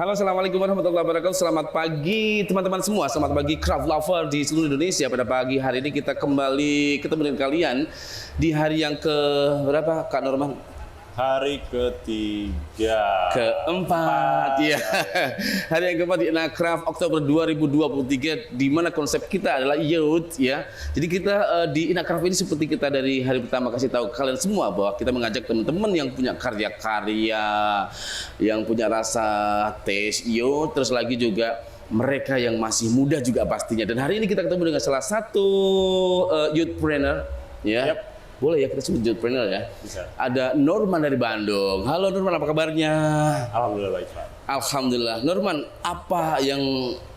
Halo, assalamualaikum warahmatullahi wabarakatuh. Selamat pagi teman-teman semua. Selamat pagi craft lover di seluruh Indonesia. Pada pagi hari ini kita kembali ketemu dengan kalian di hari yang ke berapa, Kak Norman? Hari ketiga. Keempat, ya. Hari yang keempat di Inacraft Oktober 2023, di mana konsep kita adalah youth, ya. Jadi kita di Inacraft ini seperti kita dari hari pertama kasih tahu kalian semua bahwa kita mengajak teman-teman yang punya karya-karya, yang punya rasa taste youth, terus lagi juga mereka yang masih muda juga pastinya. Dan hari ini kita ketemu dengan salah satu youthpreneur, ya. Yep. Boleh ya kita sebut youthpreneur ya? Bisa. Ada Norman dari Bandung. Halo Norman, apa kabarnya? Alhamdulillah baik, Pak. Alhamdulillah. Norman, apa yang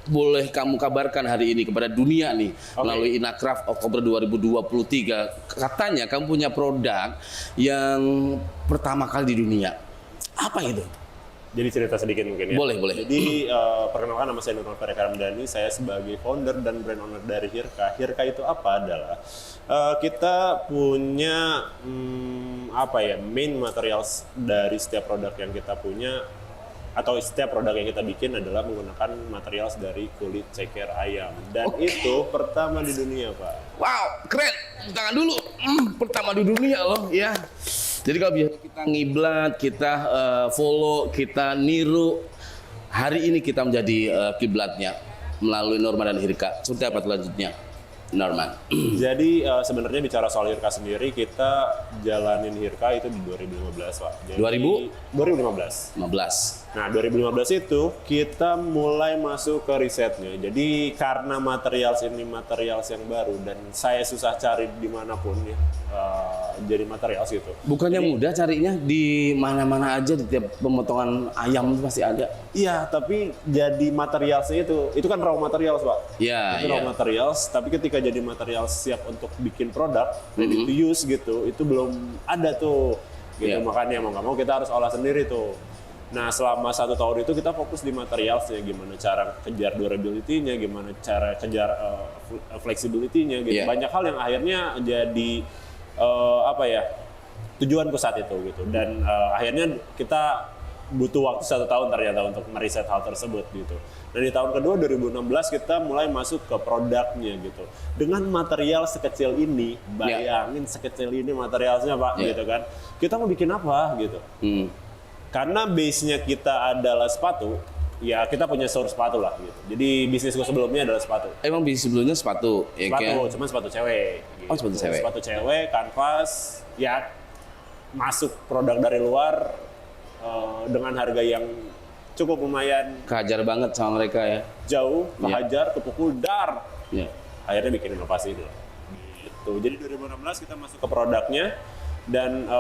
boleh kamu kabarkan hari ini kepada dunia nih melalui Inacraft Oktober 2023? Katanya kamu punya produk yang pertama kali di dunia. Apa itu? Jadi cerita sedikit mungkin ya. Boleh, boleh. Jadi perkenalkan, nama saya Norman Fereka Ramdhani. Saya sebagai founder dan brand owner dari Hirka. Hirka itu apa adalah kita punya main materials dari setiap produk yang kita punya, atau setiap produk yang kita bikin adalah menggunakan materials dari kulit ceker ayam. Dan itu pertama di dunia, Pak. Wow, keren. Tangan dulu. Pertama di dunia loh, ya. Jadi kalau biasa kita ngiblat, kita follow, kita niru, hari ini kita menjadi kiblatnya melalui Norman dan Hirka. Seperti apa selanjutnya, Norman? Jadi sebenarnya bicara soal Hirka sendiri, kita jalanin Hirka itu di 2015, Pak. Jadi, 2015. 15. Nah, 2015 itu kita mulai masuk ke risetnya. Jadi karena materials ini materials yang baru dan saya susah cari dimanapun ya, jadi materials gitu. Bukannya mudah carinya di mana-mana aja, di tiap pemotongan ayam itu pasti ada. Iya, tapi jadi materialsnya itu kan raw materials, Pak. Iya, itu raw iya. materials, tapi ketika jadi material siap untuk bikin produk, ready to use gitu, itu belum ada tuh. Gitu. Iya. Makanya mau nggak mau kita harus olah sendiri tuh. Nah, selama 1 tahun itu kita fokus di materialsnya, gimana cara kejar durability-nya, gimana cara kejar flexibility-nya gitu. Yeah. Banyak hal yang akhirnya jadi tujuanku saat itu gitu. Dan akhirnya kita butuh waktu 1 tahun ternyata untuk meriset hal tersebut gitu. Dan di tahun kedua 2016 kita mulai masuk ke produknya gitu. Dengan material sekecil ini, bayangin sekecil ini materialnya, Pak, gitu kan. Kita mau bikin apa gitu. Karena base-nya kita adalah sepatu, ya kita punya source sepatu lah gitu. Jadi bisnisku sebelumnya adalah sepatu. Emang bisnis sebelumnya sepatu, ya Sepatu, kan? cuman sepatu cewek. Gitu. Oh, sepatu cewek. Sepatu cewek, kanvas, ya masuk produk dari luar dengan harga yang cukup lumayan. Kehajar banget sama mereka ya. Jauh, kehajar, kepukul, dar. Ya. Akhirnya bikin inovasi itu. Gitu. Jadi 2016 kita masuk ke produknya dan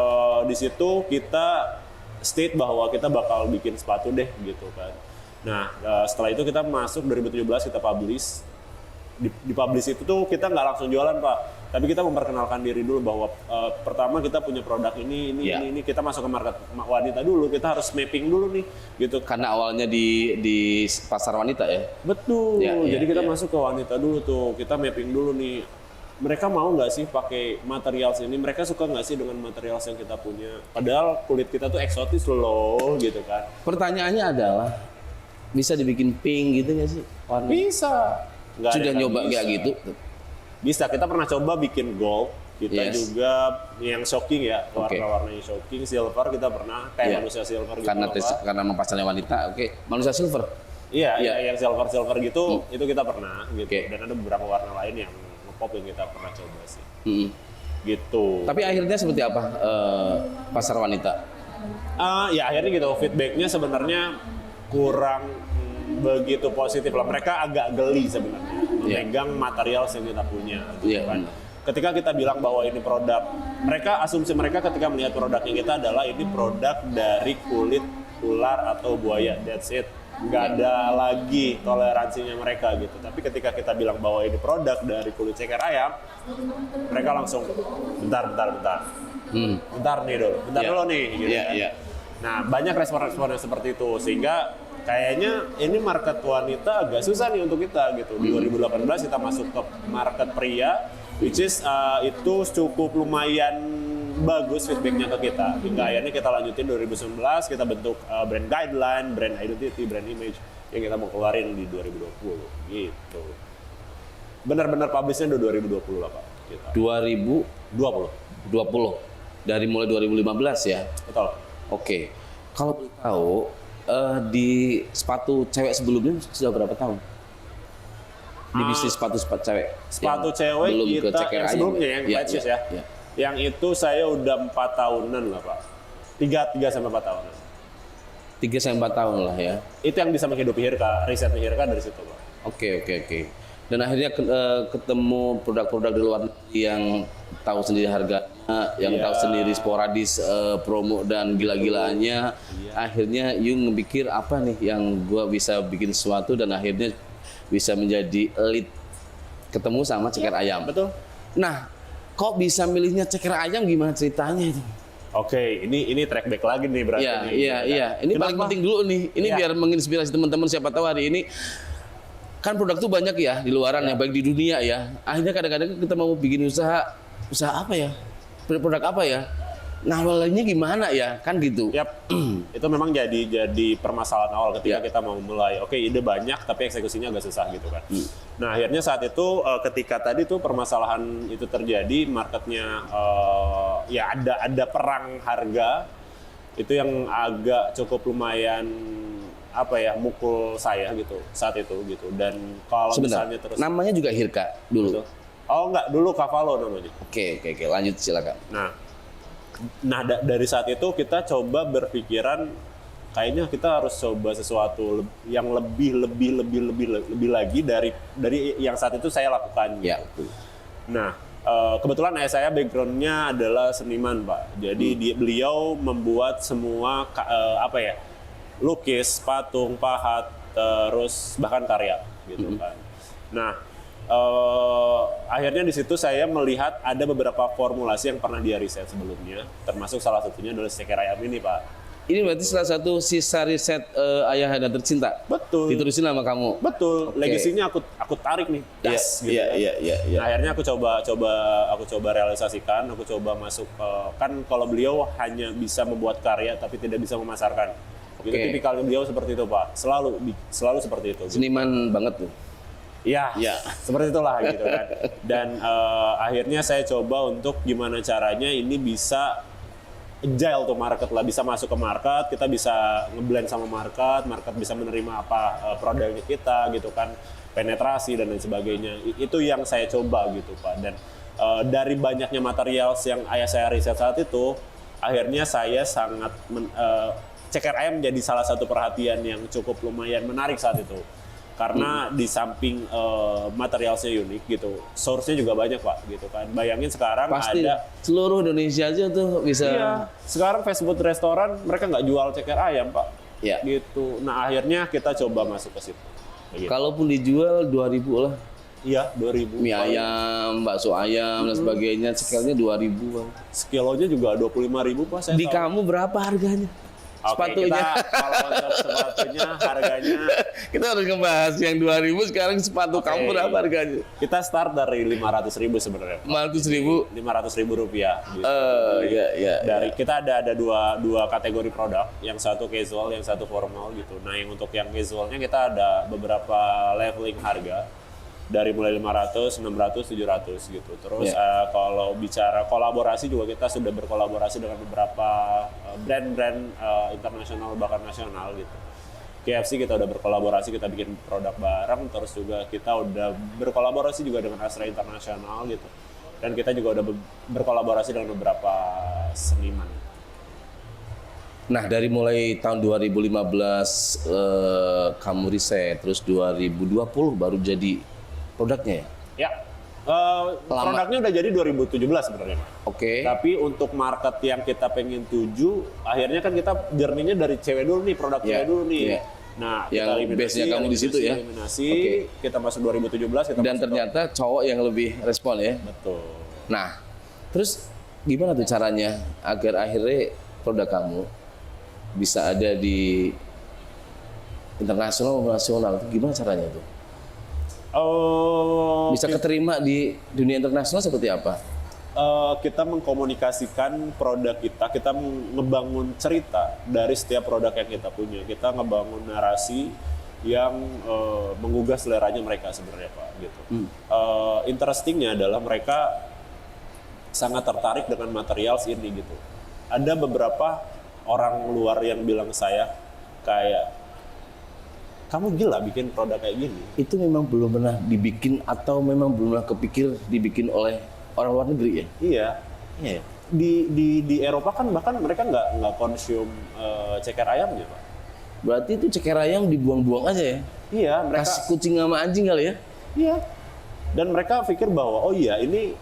di situ kita state bahwa kita bakal bikin sepatu deh gitu kan. Nah setelah itu kita masuk 2017 kita publish. Di publish itu tuh kita nggak langsung jualan, Pak, tapi kita memperkenalkan diri dulu bahwa pertama kita punya produk ini kita masuk ke market wanita dulu, kita harus mapping dulu nih gitu. Karena awalnya di pasar wanita ya. Betul. Ya, Jadi kita masuk ke wanita dulu tuh, kita mapping dulu nih. Mereka mau nggak sih pakai materials ini? Mereka suka nggak sih dengan materials yang kita punya? Padahal kulit kita tuh eksotis loh, gitu kan. Pertanyaannya adalah, bisa dibikin pink gitu nggak sih warna? Bisa. Nggak Sudah ada yang nyoba bisa. kayak gitu? Bisa, kita pernah coba bikin gold. Kita Yes. juga yang shocking ya, warna-warnanya shocking. Silver kita pernah, kayak manusia silver gitu. Karena pasarnya wanita, oke. Manusia silver. Iya, yang silver gitu, itu kita pernah gitu. Oke. Dan ada beberapa warna lain yang nge-pop yang kita pernah coba sih. Gitu. Tapi akhirnya seperti apa pasar wanita? Ya akhirnya gitu, feedbacknya sebenarnya kurang begitu positif lah. Mereka agak geli sebenarnya memegang material yang kita punya. Gitu kan. Ketika kita bilang bahwa ini produk, asumsi mereka ketika melihat produknya kita adalah ini produk dari kulit ular atau buaya, that's it. Nggak ada lagi toleransinya mereka gitu. Tapi ketika kita bilang bahwa ini produk dari kulit ceker ayam, mereka langsung bentar nih dulu nih gitu kan. Nah, banyak respon-respon yang seperti itu, sehingga kayaknya ini market wanita agak susah nih untuk kita gitu. Di 2018 kita masuk ke market pria, which is itu cukup lumayan bagus feedbacknya ke kita. Hingga akhirnya kita lanjutin 2019, kita bentuk brand guideline, brand identity, brand image yang kita mau keluarin di 2020 gitu. Benar-benar publishnya udah 2020 lah Pak. Kita. 2020. Dari mulai 2015 ya. Betul. Oke. Kalau boleh tahu di sepatu cewek sebelumnya sudah berapa tahun? Di bisnis sepatu cewek. Sepatu cewek belum kita ke ceker yang ayam. sebelumnya yang Iya, White Shoes iya, ya. iya. Yang itu saya udah 4 tahunan lah Pak. 3 sampai 4 tahunan. 3 sampai 4 tahun lah ya. Itu yang bisa menghidupi Hirka, risetnya Hirka dari situ Pak. Oke. Dan akhirnya ketemu produk-produk di luar negeri yang tahu sendiri harganya, yang tahu sendiri sporadis promo dan gila-gilaannya. Akhirnya you ngebikir apa nih yang gua bisa bikin sesuatu dan akhirnya bisa menjadi lead ketemu sama ceker ayam. Betul. Nah, kok bisa milihnya ceker ayam, gimana ceritanya itu? Oke, ini track back lagi nih berarti. Iya. Ini paling penting dulu nih. Ini biar menginspirasi teman-teman, siapa tahu hari ini kan produk tuh banyak ya di luaran ya, baik di dunia ya. Akhirnya kadang-kadang kita mau bikin usaha apa ya? Produk apa ya? Ngawalnya gimana ya? Kan gitu. Yap. Itu memang jadi permasalahan awal ketika kita mau mulai. Oke, ide banyak tapi eksekusinya agak susah gitu kan. Nah, akhirnya saat itu ketika tadi tuh permasalahan itu terjadi, marketnya ya ada perang harga. Itu yang agak cukup lumayan mukul saya gitu saat itu gitu. Dan kalau misalnya terus namanya juga Hirka dulu. Gitu. Oh enggak, dulu Cavallo namanya. Oke, lanjut silakan. Nah dari saat itu kita coba berpikiran kayaknya kita harus coba sesuatu yang lebih lagi dari yang saat itu saya lakukan. Ya. Gitu. Nah, kebetulan ayah saya backgroundnya adalah seniman Pak. Jadi beliau membuat semua lukis, patung, pahat, terus bahkan karya gitu kan. Nah, akhirnya di situ saya melihat ada beberapa formulasi yang pernah dia riset sebelumnya, termasuk salah satunya adalah ceker ayam ini Pak. Ini berarti salah satu sisa riset Ayah Anda tercinta. Betul. Diterusin sama kamu. Betul. Okay. Legasinya aku tarik nih. Iya. Nah, akhirnya aku coba realisasikan, aku coba masuk kan kalau beliau hanya bisa membuat karya tapi tidak bisa memasarkan. Itu tipikal beliau seperti itu Pak. Selalu seperti itu. Seniman banget tuh. Iya, seperti itulah gitu kan. Dan akhirnya saya coba untuk gimana caranya ini bisa agile tuh market lah, bisa masuk ke market, kita bisa ngeblend sama market bisa menerima apa produknya kita gitu kan, penetrasi dan lain sebagainya. Itu yang saya coba gitu Pak. Dan dari banyaknya material yang ayah saya riset saat itu, akhirnya saya sangat ceker ayam menjadi salah satu perhatian yang cukup lumayan menarik saat itu. Karena di samping materialnya unik gitu, source-nya juga banyak Pak gitu kan. Bayangin sekarang pasti ada seluruh Indonesia aja tuh bisa. Iya, sekarang fast food restoran mereka nggak jual ceker ayam Pak. Iya. Gitu. Nah, akhirnya kita coba masuk ke situ. Begitu. Kalaupun dijual 2.000 lah. Iya, 2.000. Mie ayam, bakso ayam dan sebagainya, cekernya 2.000 Bang. Sekilonya juga 25.000 Pak saya Di tahu. kamu berapa harganya? Sepatunya. Kalau untuk sepatunya harganya kita harus ngebahas yang 2.000 sekarang sepatu kamu berapa harganya? Kita start dari 500.000 sebenarnya. 500.000. 500.000 rupiah. Gitu. Iya. Kita ada dua kategori produk, yang satu casual, yang satu formal gitu. Nah, yang untuk yang casualnya kita ada beberapa leveling harga dari mulai 500, 600, 700 gitu. Terus kalau bicara kolaborasi juga kita sudah berkolaborasi dengan beberapa brand-brand internasional bahkan nasional gitu. KFC kita udah berkolaborasi, kita bikin produk bareng, terus juga kita udah berkolaborasi juga dengan Astra Internasional gitu. Dan kita juga udah berkolaborasi dengan beberapa seniman. Nah, dari mulai tahun 2015 kamu riset, terus 2020 baru jadi produknya ya? Ya, produknya udah jadi 2017 sebenarnya. Oke. Tapi untuk market yang kita pengen tuju, akhirnya kan kita journey-nya dari cewek dulu nih, produk cewek dulu nih. Nah, yang base-nya kamu di situ ya? Eliminasi, kita masuk 2017. Dan ternyata cowok yang lebih respon ya? Betul. Nah, terus gimana tuh caranya agar akhirnya produk kamu bisa ada di internasional maupun nasional? Gimana caranya tuh? Bisa keterima di dunia internasional seperti apa? kita mengkomunikasikan produk kita ngebangun cerita dari setiap produk yang kita punya. Kita ngebangun narasi yang menggugah seleranya mereka sebenarnya Pak gitu. Interestingnya adalah mereka sangat tertarik dengan materials ini gitu. Ada beberapa orang luar yang bilang saya kayak, kamu gila bikin produk kayak gini. Itu memang belum pernah dibikin atau memang belum pernah kepikir dibikin oleh orang luar negeri ya? Iya. Iya. Di Eropa kan bahkan mereka nggak konsum ceker ayamnya Pak. Berarti itu ceker ayam dibuang-buang aja ya? Iya, mereka Kasih kucing sama anjing kali ya? iya. Dan mereka pikir bahwa oh iya ini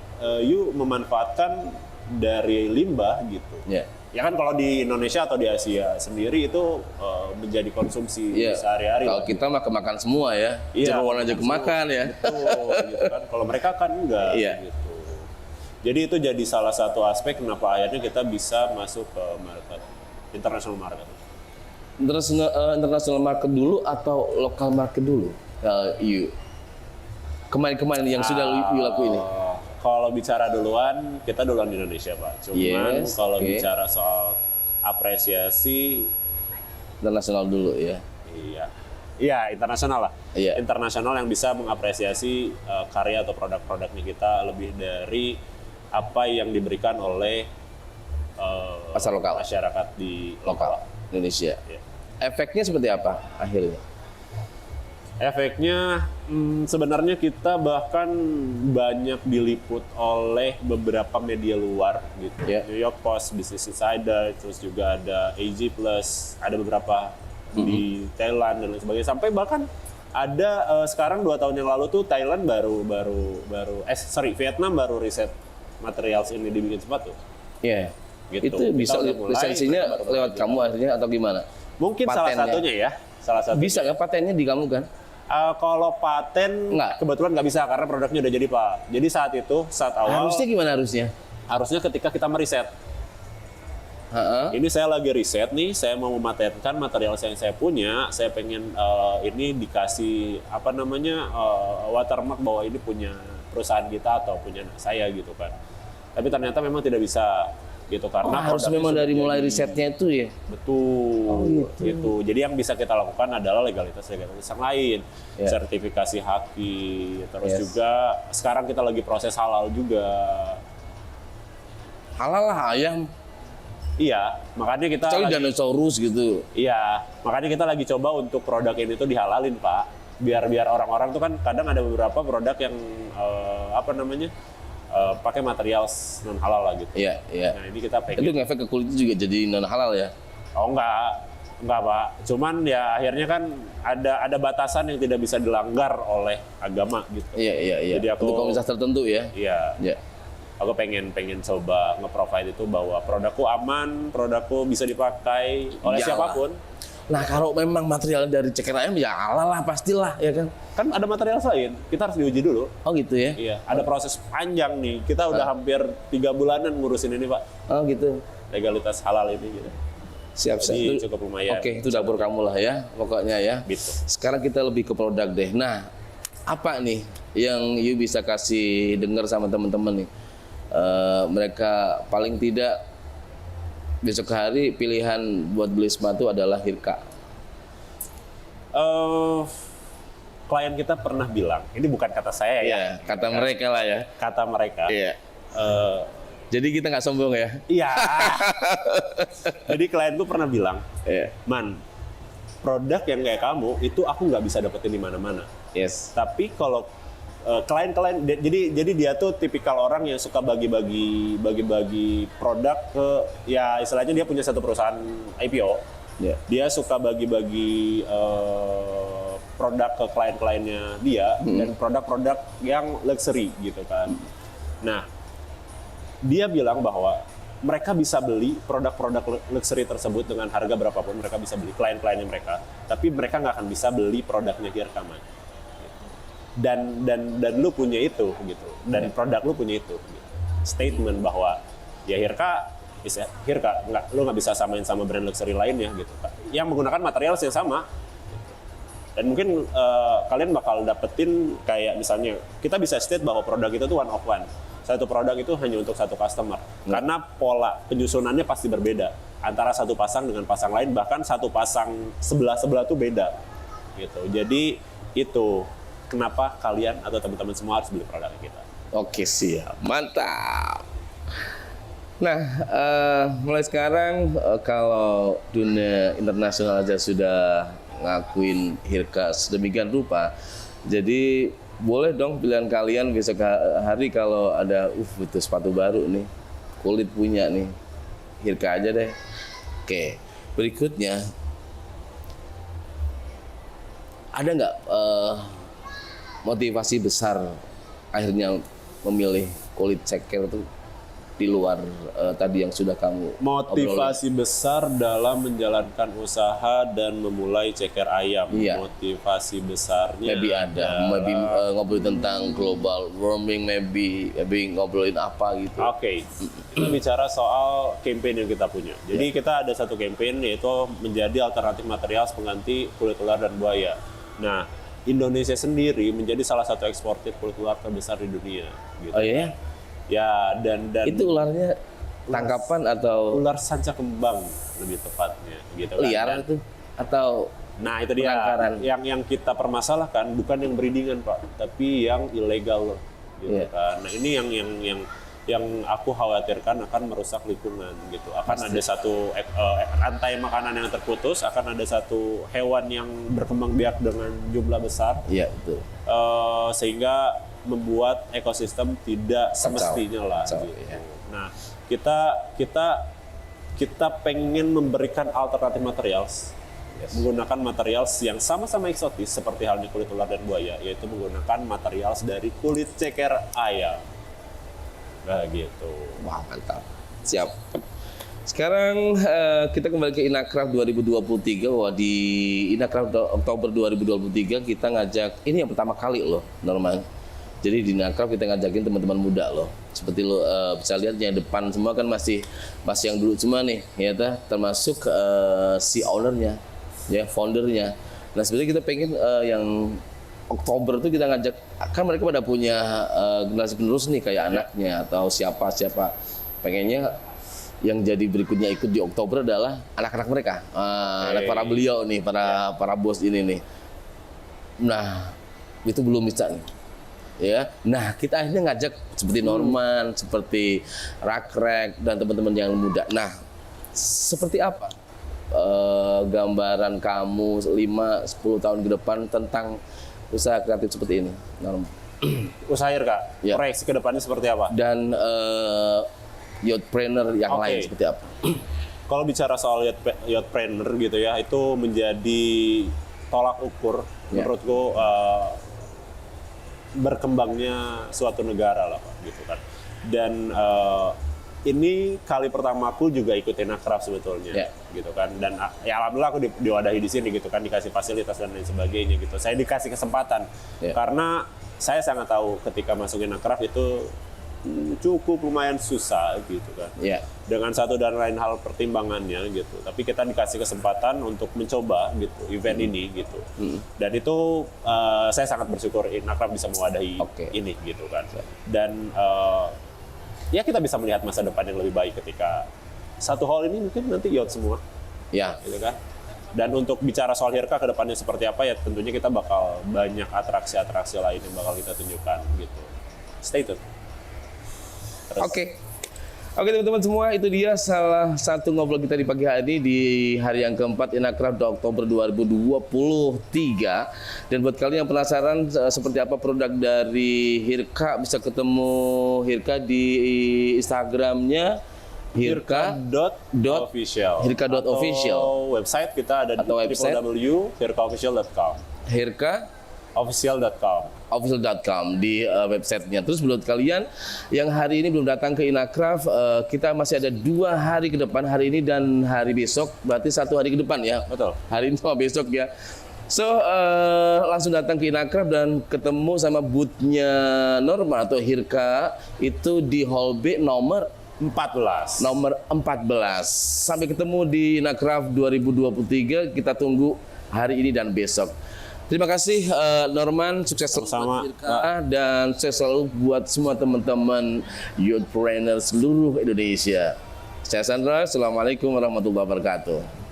you memanfaatkan dari limbah gitu. Iya. Ya kan kalau di Indonesia atau di Asia sendiri itu menjadi konsumsi Iya. sehari-hari. Kalau kita makan semua ya, Iya, jeroan aja kemakan ya. Betul, gitu kan. Kalau mereka kan enggak Iya. gitu. Jadi itu jadi salah satu aspek kenapa akhirnya kita bisa masuk ke market international market. International market dulu atau lokal market dulu? You kemarin yang sudah you lakuin ini? Kalau bicara duluan, kita duluan di Indonesia Pak. Cuman Yes, kalau oke. bicara soal apresiasi, Internasional dulu ya. iya internasional lah. Iya. Internasional yang bisa mengapresiasi karya atau produk-produknya kita lebih dari apa yang diberikan oleh Pasar lokal. masyarakat di Lokal Indonesia. Iya. Efeknya seperti apa akhirnya? Efeknya sebenarnya kita bahkan banyak diliput oleh beberapa media luar gitu. Yeah. New York Post, Business Insider, terus juga ada AG Plus, ada beberapa di Thailand dan lain sebagainya. Sampai bahkan ada sekarang 2 tahun yang lalu tuh Thailand Vietnam baru riset materials ini dibikin sepatu. Iya. Gitu. Itu Kita bisa udah mulai, lisensinya mereka baru lewat mulai. kamu akhirnya atau gimana? Mungkin salah Patennya. satunya ya. Salah satu. Bisa kan patennya di kamu kan? Kalau paten Nggak. kebetulan nggak bisa karena produknya udah jadi Pak. Jadi saat awal Harusnya gimana harusnya? harusnya ketika kita meriset. Heeh. Ini saya lagi riset nih, saya mau mematenkan material yang saya punya, saya pengen ini dikasih apa namanya watermark bahwa ini punya perusahaan kita atau punya saya gitu kan. Tapi ternyata memang tidak bisa gitu karena Harus produknya memang sudah dari mulai jadi. risetnya itu ya. Betul, gitu. Jadi yang bisa kita lakukan adalah legalitas yang lain, Ya. sertifikasi haki, terus Yes. juga sekarang kita lagi proses halal juga. Halal lah ayam. Iya, makanya kita Kecuali lagi, dinosaurus gitu. iya, makanya kita lagi coba untuk produk ini tuh dihalalin Pak, biar orang-orang tuh kan kadang ada beberapa produk yang apa namanya pakai material non halal lah gitu. Iya, iya. Nah ini kita Itu pengen. ngefek ke kulit juga jadi non halal ya. Oh enggak Pak. Cuman ya akhirnya kan ada batasan yang tidak bisa dilanggar oleh agama gitu. Iya, iya, iya. Jadi aku- Untuk komunitas tertentu ya. Iya. Iya. Aku pengen coba nge-provide itu bahwa produkku aman, produkku bisa dipakai oleh Iyalah. siapapun. Nah, kalau memang material dari ceker ayam ya halal lah pastilah ya kan. Kan ada material lain, kita harus diuji dulu. Oh gitu ya. Iya, ada proses panjang nih. Kita udah hampir 3 bulanan ngurusin ini Pak, Oh gitu. legalitas halal ini gitu. Siap, siap. Jadi Itu- cukup lumayan. Oke, itu dapur kamu lah ya, pokoknya ya. Gitu. Sekarang kita lebih ke produk deh. Nah, apa nih yang you bisa kasih dengar sama teman-teman nih? Mereka paling tidak besok hari pilihan buat beli sepatu adalah Hirka. Klien kita pernah bilang, ini bukan kata saya ya, Iya, kata mereka lah ya. kata mereka. Iya. eh, Jadi kita nggak sombong ya. Iya. Jadi klien tuh pernah bilang, Iya. Man, produk yang kayak kamu itu aku nggak bisa dapetin di mana-mana. Yes. Tapi kalau klien-klien, jadi dia tuh tipikal orang yang suka bagi-bagi produk ke, ya istilahnya dia punya satu perusahaan IPO. Iya. Dia suka bagi-bagi produk ke klien-kliennya dia dan produk-produk yang luxury gitu kan. Nah, dia bilang bahwa mereka bisa beli produk-produk luxury tersebut dengan harga berapapun mereka bisa beli klien-kliennya mereka, tapi mereka nggak akan bisa beli produknya Hirka Man. Dan lu punya itu gitu, dan produk lu punya itu. Gitu. Statement bahwa ya Hirka lu nggak bisa samain sama brand luxury lainnya gitu, yang menggunakan material yang sama. Dan mungkin kalian bakal dapetin kayak misalnya kita bisa state bahwa produk itu tuh one of one. satu produk itu hanya untuk satu customer. Karena pola penyusunannya pasti berbeda antara satu pasang dengan pasang lain, bahkan satu pasang sebelah-sebelah tuh beda gitu. Jadi itu kenapa kalian atau teman-teman semua harus beli produk kita. Oke, siap. Mantap. Nah, mulai sekarang kalau dunia internasional aja sudah ngakuin Hirka sedemikian rupa, jadi boleh dong pilihan kalian besok hari kalau ada butuh sepatu baru nih, kulit punya nih, Hirka aja deh. Oke, berikutnya ada nggak motivasi besar akhirnya memilih kulit ceker itu di luar tadi yang sudah kamu motivasi besar dalam menjalankan usaha dan memulai ceker ayam. Iya. Motivasi besarnya maybe ada, maybe ngobrolin tentang global warming, maybe ngobrolin apa gitu. Oke, kita bicara soal campaign yang kita punya. Jadi kita ada satu campaign yaitu menjadi alternatif material pengganti kulit ular dan buaya. Nah, Indonesia sendiri menjadi salah satu eksportir kulit ular terbesar di dunia. Gitu. Oh iya? Ya, dan Itu ularnya tangkapan atau ular sanca kembang lebih tepatnya, gitu kan. liar itu atau Nah, itu dia. penangkaran? Yang kita permasalahkan bukan yang breedingan, Pak, tapi yang ilegal loh. Gitu Iya. kan. Nah, ini yang aku khawatirkan akan merusak lingkungan gitu. Akan ada satu rantai makanan yang terputus, akan ada satu hewan yang berkembang biak dengan jumlah besar. Iya, betul. Sehingga membuat ekosistem tidak semestinya lah. Kacau, Gitu. ya. Nah, kita pengen memberikan alternatif materials, menggunakan materials yang sama-sama eksotis seperti halnya kulit ular dan buaya, yaitu menggunakan materials dari kulit ceker ayam. Nah, gitu. Wah, mantap. Siap. Sekarang kita kembali ke Inacraft 2023. Wah, di Inacraft Oktober 2023 kita ngajak, ini yang pertama kali loh, Norman. Jadi di Inacraft kita ngajakin teman-teman muda loh. Seperti lo bisa lihat yang depan semua kan masih yang dulu semua nih, ya termasuk si ownernya, ya foundernya. Nah, sebenarnya kita pengen yang Oktober itu kita ngajak, kan mereka pada punya generasi penerus nih kayak anaknya atau siapa pengennya yang jadi berikutnya ikut di Oktober adalah anak-anak mereka, anak para beliau nih, para bos ini nih. Nah, itu belum bisa nih. Ya, nah kita akhirnya ngajak seperti Norman, seperti Rakrek dan teman-teman yang muda. Nah, seperti apa gambaran kamu 5-10 tahun ke depan tentang usaha kreatif seperti ini, Norman? Usaha Kak, Ya. proyeksi ke depannya seperti apa? Dan yachtpreneur yang lain seperti apa? Kalau bicara soal yachtpreneur gitu ya, itu menjadi tolak ukur menurutku berkembangnya suatu negara lah, Pak, gitu kan. Dan ini kali pertama aku juga ikut Inacraft sebetulnya, gitu kan. Dan ya alhamdulillah aku diwadahi di sini gitu kan, dikasih fasilitas dan lain sebagainya gitu. Saya dikasih kesempatan karena saya sangat tahu ketika masuk Inacraft itu cukup lumayan susah gitu kan. Dengan satu dan lain hal pertimbangannya gitu. Tapi kita dikasih kesempatan untuk mencoba gitu event ini gitu. Dan itu saya sangat bersyukur Inacraft bisa mewadahi ini gitu kan. Dan ya kita bisa melihat masa depan yang lebih baik ketika satu hal ini mungkin nanti yacht semua. Gitu kan. Dan untuk bicara soal Hirka ke depannya seperti apa ya tentunya kita bakal banyak atraksi-atraksi lain yang bakal kita tunjukkan gitu. Stay tune. Oke, teman-teman semua, itu dia salah satu ngobrol kita di pagi hari ini di hari yang keempat Inacraft Oktober 2023. Dan buat kalian yang penasaran seperti apa produk dari Hirka, bisa ketemu Hirka di Instagramnya Hirka.official. Atau website kita ada di www.hirkaofficial.com. Hirkaofficial.com di websitenya. Terus buat kalian yang hari ini belum datang ke Inacraft, kita masih ada 2 hari ke depan, hari ini dan hari besok, berarti 1 hari ke depan ya. Betul. Hari ini sama besok ya. So langsung datang ke Inacraft dan ketemu sama booth-nya Norma atau Hirka itu di Hall B nomor 14. Sampai ketemu di Inacraft 2023, kita tunggu hari ini dan besok. Terima kasih Norman, sukses Sama-sama. dan sukses selalu buat semua teman-teman youthpreneur seluruh Indonesia. Saya Sandra, Assalamualaikum warahmatullahi wabarakatuh.